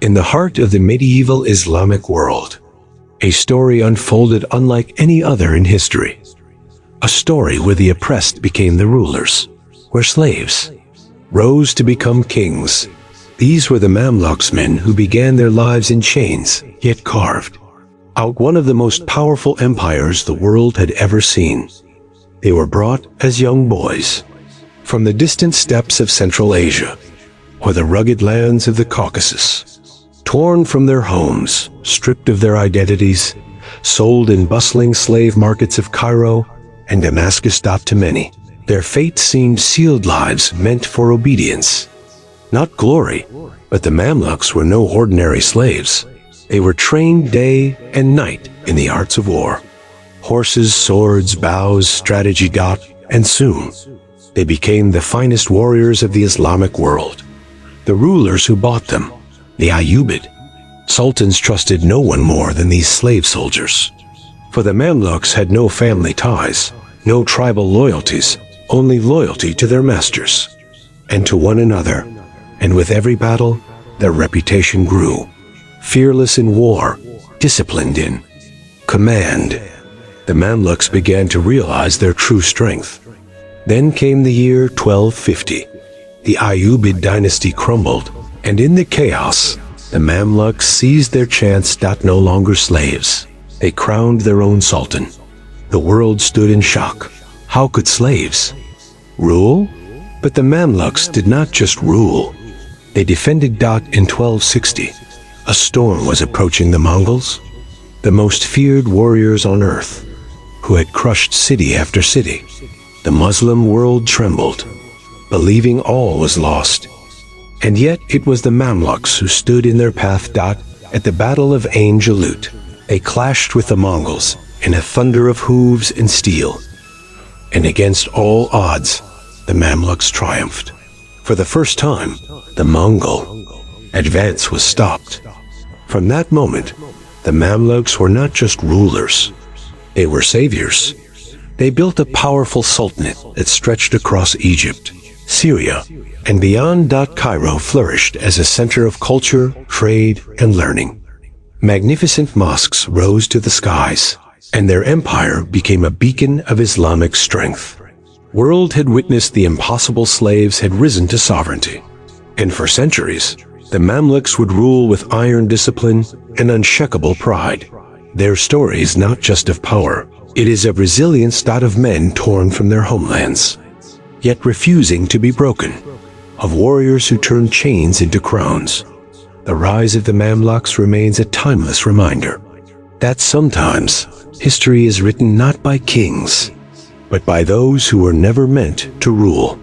In the heart of the medieval Islamic world, a story unfolded unlike any other in history. A story where the oppressed became the rulers, where slaves rose to become kings. These were the Mamluks, men who began their lives in chains, yet carved out one of the most powerful empires the world had ever seen. They were brought as young boys from the distant steppes of Central Asia or the rugged lands of the Caucasus, torn from their homes, stripped of their identities, sold in bustling slave markets of Cairo and Damascus. To many, their fate seemed sealed lives meant for obedience, not glory. But the Mamluks were no ordinary slaves. They were trained day and night in the arts of war. Horses, swords, bows, strategy. And soon, they became the finest warriors of the Islamic world. The rulers who bought them, the Ayyubid Sultans, trusted no one more than these slave soldiers. For the Mamluks had no family ties, no tribal loyalties, only loyalty to their masters and to one another. And with every battle, their reputation grew. Fearless in war, disciplined in command, the Mamluks began to realize their true strength. Then came the year 1250. The Ayyubid dynasty crumbled, and in the chaos, the Mamluks seized their chance. No longer slaves, they crowned their own sultan. The world stood in shock. How could slaves rule? But the Mamluks did not just rule. They defended. In 1260, a storm was approaching the Mongols, the most feared warriors on earth, who had crushed city after city. The Muslim world trembled, believing all was lost. And yet it was the Mamluks who stood in their path. At the Battle of Ain Jalut, they clashed with the Mongols in a thunder of hooves and steel. And against all odds, the Mamluks triumphed. For the first time, the Mongol advance was stopped. From that moment, the Mamluks were not just rulers, they were saviors. They built a powerful sultanate that stretched across Egypt, Syria, and beyond. Cairo flourished as a center of culture, trade, and learning. Magnificent mosques rose to the skies, and their empire became a beacon of Islamic strength. World had witnessed the impossible. Slaves had risen to sovereignty. And for centuries, the Mamluks would rule with iron discipline and unshakable pride. Their story is not just of power, it is of resilience. Of men torn from their homelands, yet refusing to be broken. Of warriors who turned chains into crowns. The rise of the Mamluks remains a timeless reminder that sometimes history is written not by kings, but by those who were never meant to rule.